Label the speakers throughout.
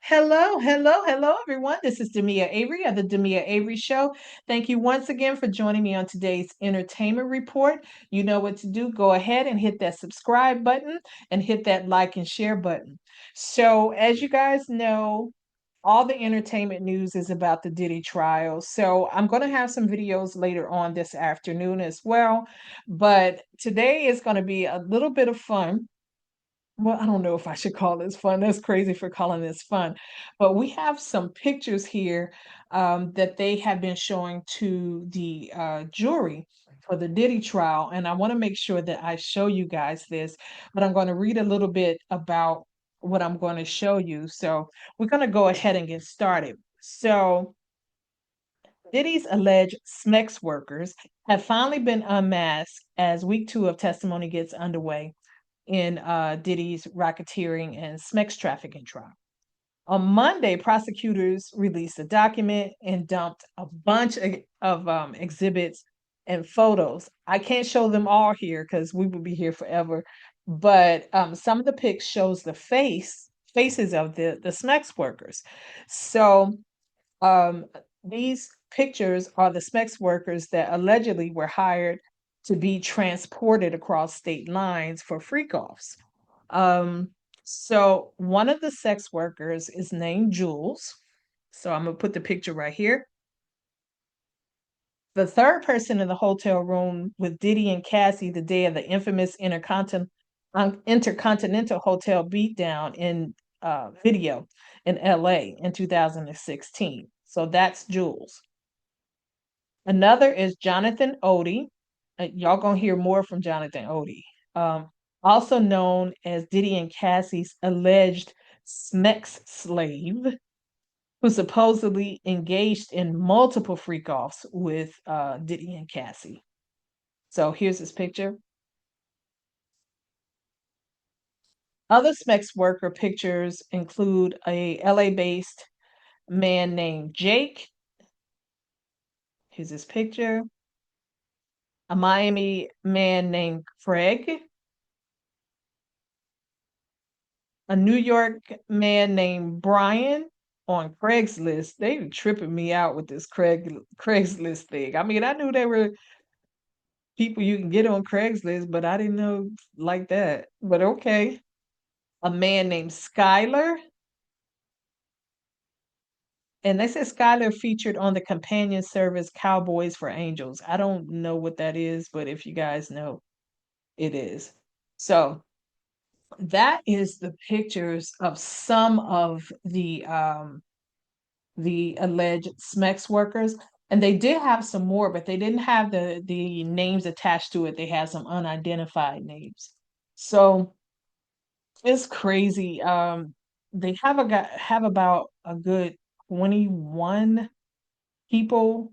Speaker 1: Hello, everyone. This is Demia Avery of the Demia Avery Show. Thank you once again for joining me on today's entertainment report. You know what to do. Go ahead and hit that subscribe button and hit that like and share button. So, as you guys know, all the entertainment news is about the Diddy trial. So, I'm going to have some videos later on this afternoon as well. But today is going to be a little bit of fun. Well, I don't know if I should call this fun. That's crazy for calling this fun. But we have some pictures here that they have been showing to the jury for the Diddy trial. And I want to make sure that I show you guys this, but I'm going to read a little bit about what I'm going to show you. So we're going to go ahead and get started. So Diddy's alleged SMEX workers have finally been unmasked as week two of testimony gets underway in Diddy's racketeering and SMEX trafficking trial. On Monday, prosecutors released a document and dumped a bunch of exhibits and photos. I can't show them all here because we would be here forever. But some of the pics shows the faces of the SMEX workers. So um, these pictures are the SMEX workers that allegedly were hired to be transported across state lines for freak-offs. Um, so one of the sex workers is named Jules. So I'm gonna put the picture right here. The third person in the hotel room with Diddy and Cassie the day of the infamous Intercontinental Hotel beatdown in video in LA in 2016. So that's Jules. Another is Jonathan Odie. Y'all gonna hear more from Jonathan Odie. Also known as Diddy and Cassie's alleged Smex slave, who supposedly engaged in multiple freak-offs with Diddy and Cassie. So here's his picture. Other Smex worker pictures include a LA-based man named Jake. Here's his picture. A Miami man named Craig. A New York man named Brian on Craigslist. They were tripping me out with this Craigslist thing. I mean, I knew there were people you can get on Craigslist, but I didn't know like that. But okay. A man named Skylar. And they said Skylar featured on the companion service Cowboys for Angels. I don't know what that is, but if you guys know, it is. So that is the pictures of some of the alleged SMEX workers. And they did have some more, but they didn't have the names attached to it. They had some unidentified names. So it's crazy. They have about a good 21 people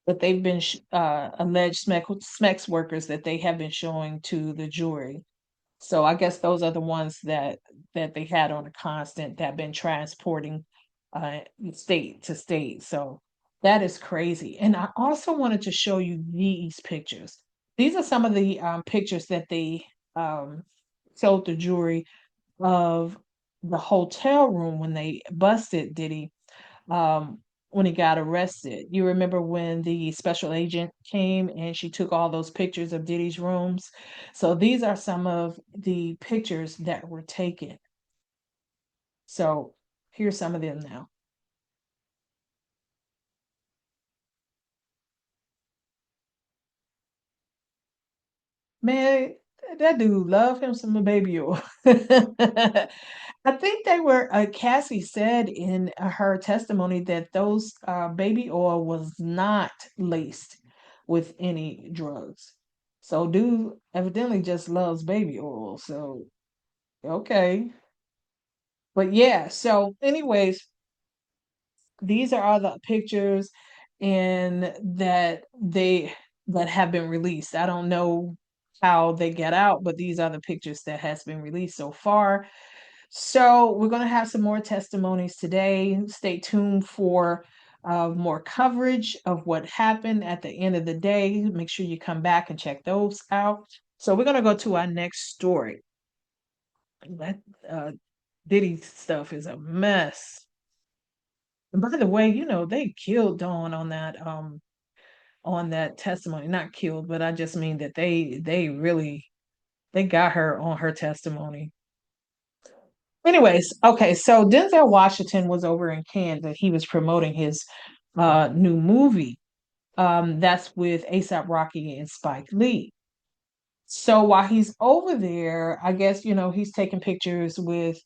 Speaker 1: that they've been alleged SMEX workers that they have been showing to the jury. So I guess those are the ones that they had on a constant that have been transporting uh, state to state. So that is crazy. And I also wanted to show you these pictures. These are some of the pictures that they um, showed the jury of the hotel room when they busted Diddy when he got arrested. You remember when the special agent came and she took all those pictures of Diddy's rooms? So these are some of the pictures that were taken. So here's some of them now. Man, that dude love him some baby oil. I think they were, Cassie said in her testimony that those baby oil was not laced with any drugs. So dude evidently just loves baby oil. So, okay. But yeah, so anyways, these are all the pictures and that have been released. I don't know how they get out, but these are the pictures that has been released so far. So we're going to have some more testimonies today. Stay tuned for more coverage of what happened at the end of the day. Make sure you come back and check those out. So we're going to go to our next story. That Diddy stuff is a mess. And by the way, they killed Dawn on that testimony. Not killed, but I just mean that they really they got her on her testimony. Anyways, okay, so Denzel Washington was over in Kansas. He was promoting his new movie. That's with ASAP Rocky and Spike Lee. So while he's over there, I guess, he's taking pictures with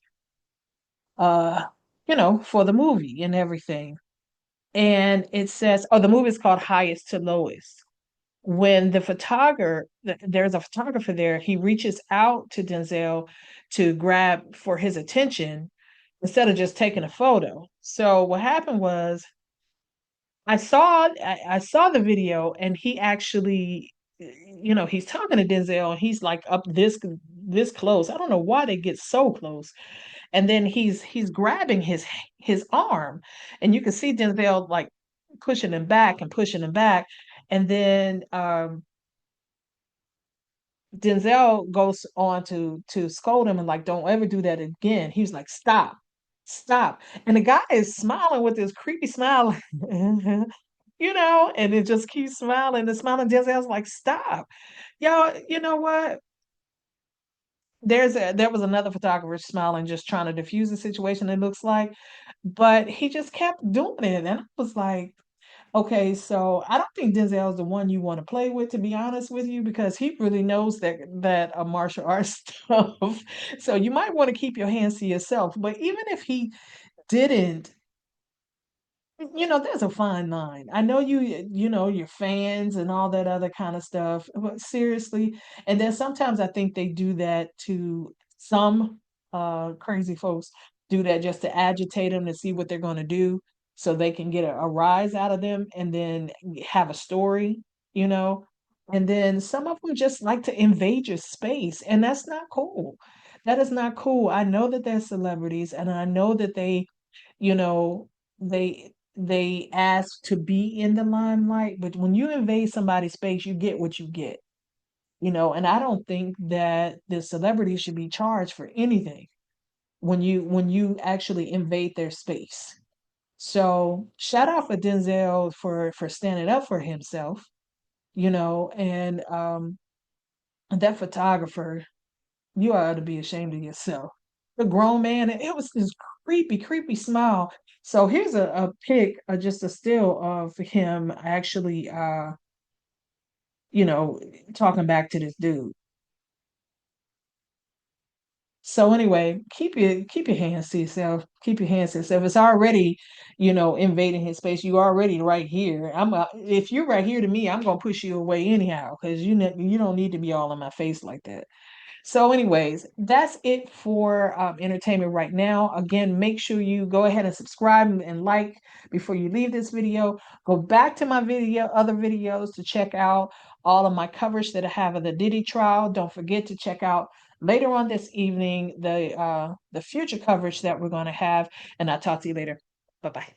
Speaker 1: uh, for the movie and everything. And it says, oh, the movie is called Highest to Lowest. When there's a photographer there, he reaches out to Denzel to grab for his attention instead of just taking a photo. So what happened was I saw the video, and he actually, he's talking to Denzel, and he's like up this close. I don't know why they get so close. And then he's grabbing his arm, and you can see Denzel like pushing him back and pushing him back. And then Denzel goes on to scold him and like, don't ever do that again. He was like, stop, stop. And the guy is smiling with this creepy smile, and it just keeps smiling and smiling. Denzel's like, stop. Y'all, you know what? There was another photographer smiling, just trying to diffuse the situation, it looks like, but he just kept doing it. And I was like, okay, so I don't think Denzel's the one you want to play with, to be honest with you, because he really knows that martial arts stuff. So you might want to keep your hands to yourself. But even if he didn't, there's a fine line. I know your fans and all that other kind of stuff, but seriously, and then sometimes I think they do that to some crazy folks do that just to agitate them to see what they're going to do so they can get a rise out of them and then have a story, you know. And then some of them just like to invade your space, and that's not cool. That is not cool. I know that they're celebrities, and I know that you know, they ask to be in the limelight, but when you invade somebody's space, you get what you get, and I don't think that the celebrities should be charged for anything when you actually invade their space. So shout out for Denzel for standing up for himself, and that photographer, you ought to be ashamed of yourself. The grown man, it was this creepy, creepy smile. So here's a pic, just a still of him actually, you know, talking back to this dude. So anyway, keep your hands to yourself. Keep your hands to yourself. It's already, invading his space. You already right here. If you're right here to me, I'm gonna push you away anyhow because you don't need to be all in my face like that. So, anyways, that's it for entertainment right now. Again, make sure you go ahead and subscribe and like before you leave this video. Go back to my other videos to check out all of my coverage that I have of the Diddy trial. Don't forget to check out later on this evening the future coverage that we're going to have. And I'll talk to you later. Bye bye.